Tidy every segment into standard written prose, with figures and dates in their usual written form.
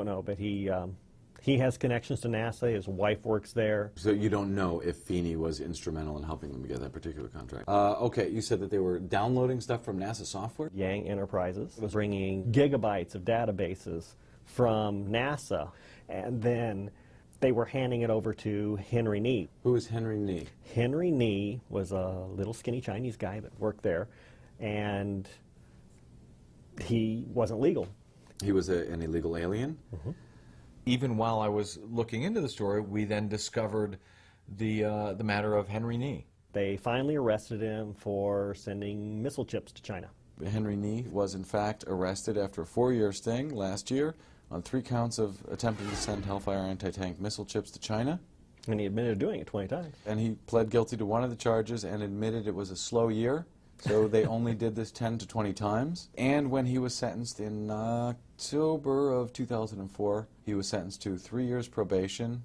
don't know, but he has connections to NASA. His wife works there. So you don't know if Feeney was instrumental in helping them get that particular contract. Okay, you said that they were downloading stuff from NASA software? Yang Enterprises was bringing gigabytes of databases from NASA, and then they were handing it over to Henry Nee. Who is Henry Nee? Henry Nee was a little skinny Chinese guy that worked there, and he wasn't legal. He was an illegal alien? Mm-hmm. Even while I was looking into the story, we then discovered the matter of Henry Nee. They finally arrested him for sending missile chips to China. Henry Nee was in fact arrested after a 4-year sting last year on 3 counts of attempting to send Hellfire anti-tank missile chips to China. And he admitted to doing it 20 times. And he pled guilty to one of the charges and admitted it was a slow year. So they only did this 10 to 20 times. And when he was sentenced in October of 2004, he was sentenced to 3 years probation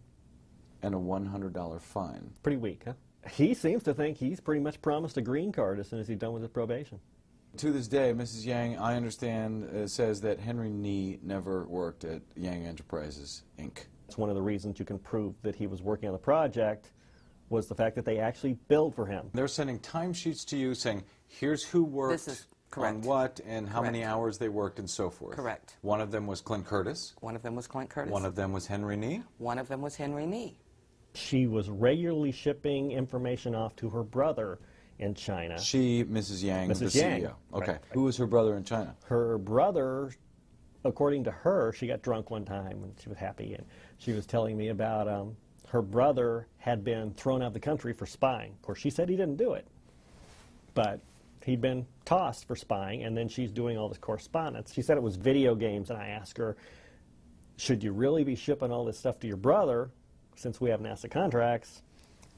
and a $100 fine. Pretty weak, huh? He seems to think he's pretty much promised a green card as soon as he's done with his probation. To this day, Mrs. Yang, I understand, says that Henry Nee never worked at Yang Enterprises, Inc. That's one of the reasons you can prove that he was working on the project was the fact that they actually billed for him. They're sending timesheets to you saying, here's who worked on what and how many hours they worked and so forth. Correct. One of them was Clint Curtis. One of them was Clint Curtis. One of them was Henry Nee. One of them was Henry Nee. She was regularly shipping information off to her brother in China. She, Mrs. Yang, Mrs. the Yang. CEO. Okay. Right. Who was her brother in China? Her brother, according to her, she got drunk one time and she was happy, and she was telling me about her brother had been thrown out of the country for spying. Of course, she said he didn't do it, but he'd been tossed for spying, and then she's doing all this correspondence. She said it was video games, and I asked her, should you really be shipping all this stuff to your brother, since we have NASA contracts,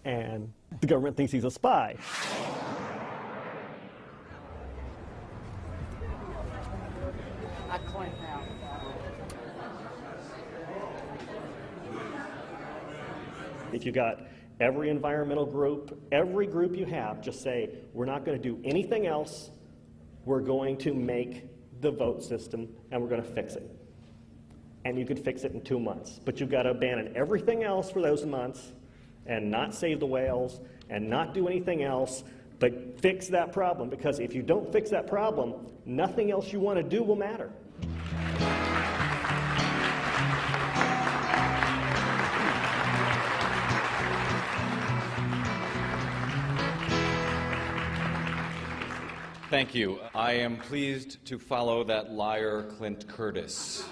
and the government thinks he's a spy? Clint now. If you got every environmental group, every group you have, just say, we're not going to do anything else, we're going to make the vote system, and we're going to fix it. And you could fix it in 2 months. But you've got to abandon everything else for those months, and not save the whales, and not do anything else, but fix that problem. Because if you don't fix that problem, nothing else you want to do will matter. Thank you. I am pleased to follow that liar, Clint Curtis.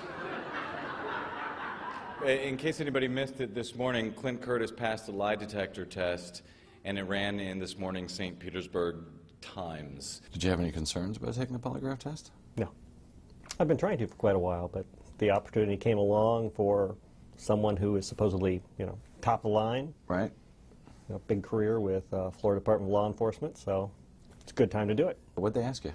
In case anybody missed it this morning, Clint Curtis passed a lie detector test, and it ran in this morning's St. Petersburg Times. Did you have any concerns about taking the polygraph test? No. I've been trying to for quite a while, but the opportunity came along for someone who is supposedly, top of the line. Right. Big career with Florida Department of Law Enforcement, so it's a good time to do it. What'd they ask you?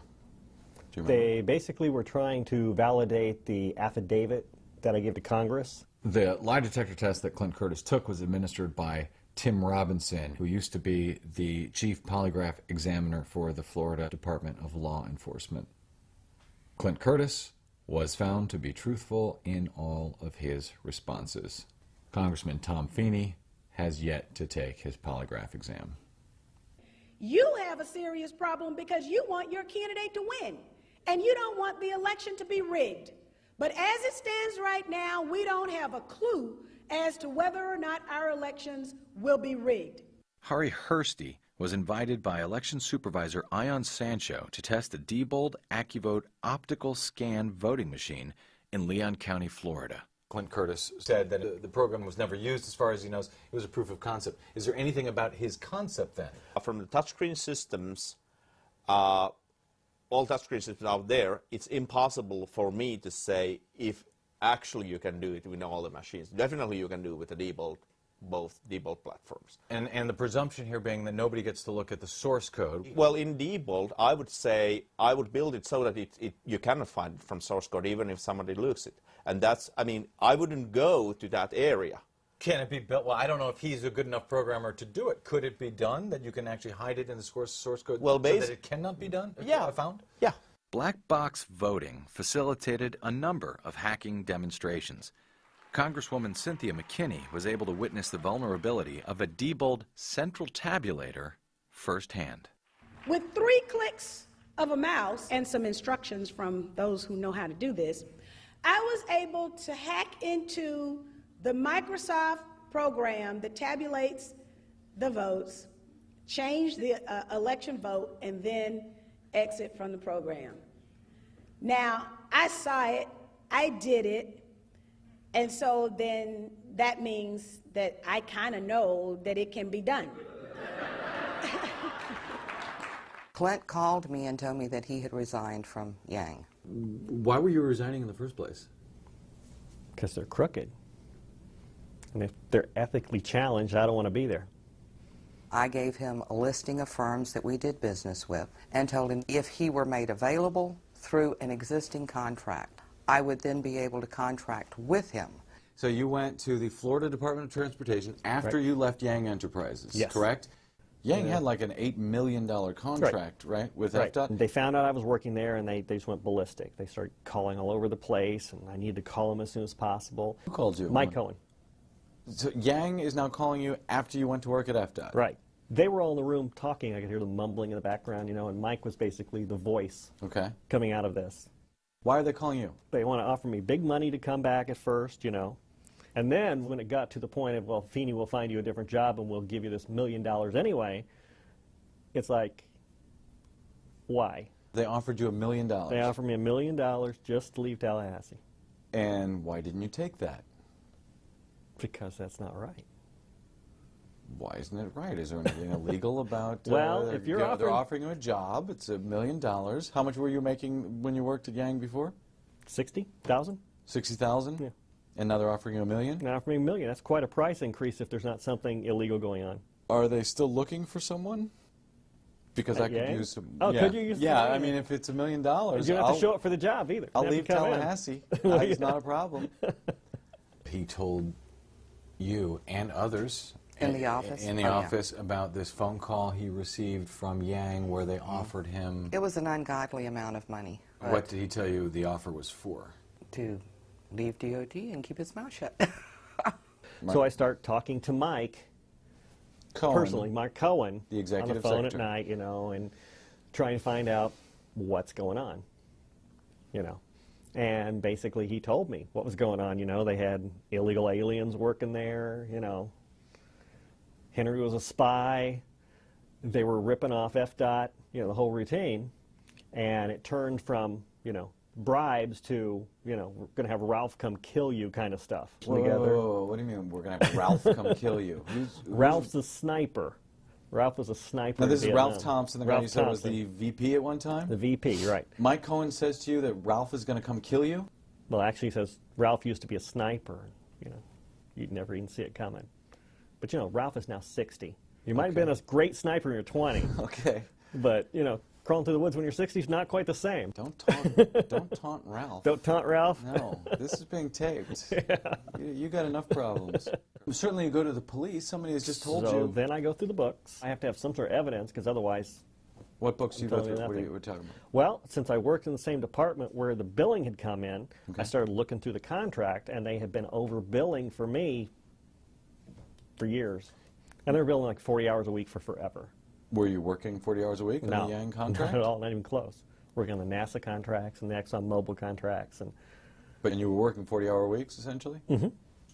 Do you remember? They basically were trying to validate the affidavit that I gave to Congress. The lie detector test that Clint Curtis took was administered by Tim Robinson, who used to be the chief polygraph examiner for the Florida Department of Law Enforcement. Clint Curtis was found to be truthful in all of his responses. Congressman Tom Feeney has yet to take his polygraph exam. You have a serious problem because you want your candidate to win, and you don't want the election to be rigged. But as it stands right now, we don't have a clue as to whether or not our elections will be rigged. Hari Hursty was invited by election supervisor Ion Sancho to test the Diebold AccuVote optical scan voting machine in Leon County, Florida. Clint Curtis said that the program was never used. As far as he knows, it was a proof of concept. Is there anything about his concept then? From the touchscreen systems, all touchscreen systems out there, it's impossible for me to say if actually you can do it with all the machines. Definitely you can do it with the Diebold, both Diebold platforms. And the presumption here being that nobody gets to look at the source code. Well, in Diebold, I would say I would build it so that you cannot find it from source code even if somebody looks it. And that's, I mean, I wouldn't go to that area. Can it be built? Well, I don't know if he's a good enough programmer to do it. Could it be done that you can actually hide it in the source code so that it cannot be done? Yeah. Found? Yeah. Black box voting facilitated a number of hacking demonstrations. Congresswoman Cynthia McKinney was able to witness the vulnerability of a Diebold central tabulator firsthand. With 3 clicks of a mouse and some instructions from those who know how to do this, I was able to hack into the Microsoft program that tabulates the votes, change the election vote, and then exit from the program. Now, I saw it, I did it, and so then that means that I kind of know that it can be done. Clint called me and told me that he had resigned from Yang. Why were you resigning in the first place? Because they're crooked. And if they're ethically challenged, I don't want to be there. I gave him a listing of firms that we did business with and told him if he were made available through an existing contract, I would then be able to contract with him. So you went to the Florida Department of Transportation after Right. you left Yang Enterprises, Yes. correct? Yang had like an $8 million contract, right, with FDOT? And they found out I was working there, and they just went ballistic. They started calling all over the place, and I needed to call them as soon as possible. Who called you? Mike Cohen. So Yang is now calling you after you went to work at FDOT? Right. They were all in the room talking. I could hear them mumbling in the background, you know, and Mike was basically the voice Okay. coming out of this. Why are they calling you? They want to offer me big money to come back at first, you know. And then when it got to the point of, well, Feeney will find you a different job and we'll give you this $1 million anyway, it's like, why? They offered you $1 million. They offered me $1 million just to leave Tallahassee. And why didn't you take that? Because that's not right. Why isn't it right? Is there anything illegal about? Well, if you're they're offering you a job, it's $1 million. How much were you making when you worked at Yang before? 60,000? 60,000. Yeah. And now they're offering you $1 million. Now offering me $1 million. That's quite a price increase if there's not something illegal going on. Are they still looking for someone? Because I could Yang? use some. Oh, yeah. could you use some Yeah, money? I mean, if it's $1 million, You don't have to show up for the job either. I'll You have leave to come in. Tallahassee. Well, It's yeah. not a problem. He told you and others In the office? in the Oh, yeah. office about this phone call he received from Yang where they offered him. It was an ungodly amount of money. What did he tell you the offer was for? To leave DOT and keep his mouth shut. So I start talking to Mike Cohen. personally, Mike Cohen, The executive on the phone secretary. at night, you know, and trying to find out what's going on, you know. And basically he told me what was going on, you know. They had illegal aliens working there, you know. Henry was a spy. They were ripping off FDOT, you know, the whole routine. And it turned from, you know, bribes to, you know, we're going to have Ralph come kill you kind of stuff. Whoa, what do you mean we're going to have Ralph come kill you? Who's Ralph's a sniper. Ralph was a sniper. Now, in this is Vietnam. Ralph Thompson, the guy Ralph you said was Thompson, the VP at one time? the VP, right. Mike Cohen says to you that Ralph is going to come kill you? Well, actually, he says Ralph used to be a sniper. You know, you'd never even see it coming. But you know, Ralph is now 60. You might have been a great sniper in your 20s, Okay. but you know, crawling through the woods when you're 60 is not quite the same. Don't taunt Ralph. Don't taunt Ralph. No, this is being taped. You got enough problems. Certainly you go to the police, somebody has just told So you. then I go through the books. I have to have some sort of evidence because otherwise, What books do you go telling you through? What are nothing. you we're talking about? well, since I worked in the same department where the billing had come in, Okay. I started looking through the contract, and they had been overbilling for me for years. And they were billing like 40 hours a week for forever. Were you working 40 hours a week on No, the Yang contract? not at all, not even close. Working on the NASA contracts and the ExxonMobil contracts, and But you were working 40-hour weeks, essentially? Mm-hmm.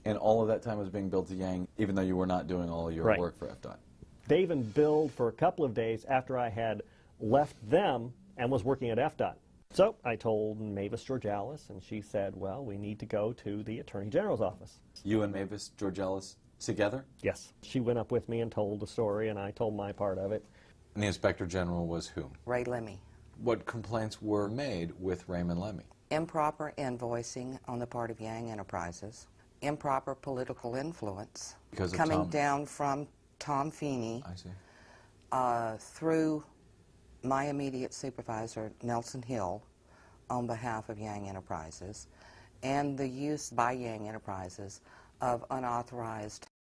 And all of that time was being billed to Yang, even though you were not doing all your Right. work for FDOT? they even billed for a couple of days after I had left them and was working at FDOT. So I told Mavis Georgalis, and she said, well, we need to go to the Attorney General's office. You and Mavis Georgalis together? Yes. She went up with me and told the story, and I told my part of it. And the Inspector General was whom? Ray Lemmy. What complaints were made with Raymond Lemmy? Improper invoicing on the part of Yang Enterprises. Improper political influence. Because of coming Tom. down from Tom Feeney I see. through my immediate supervisor, Nelson Hill, on behalf of Yang Enterprises, and the use by Yang Enterprises of unauthorized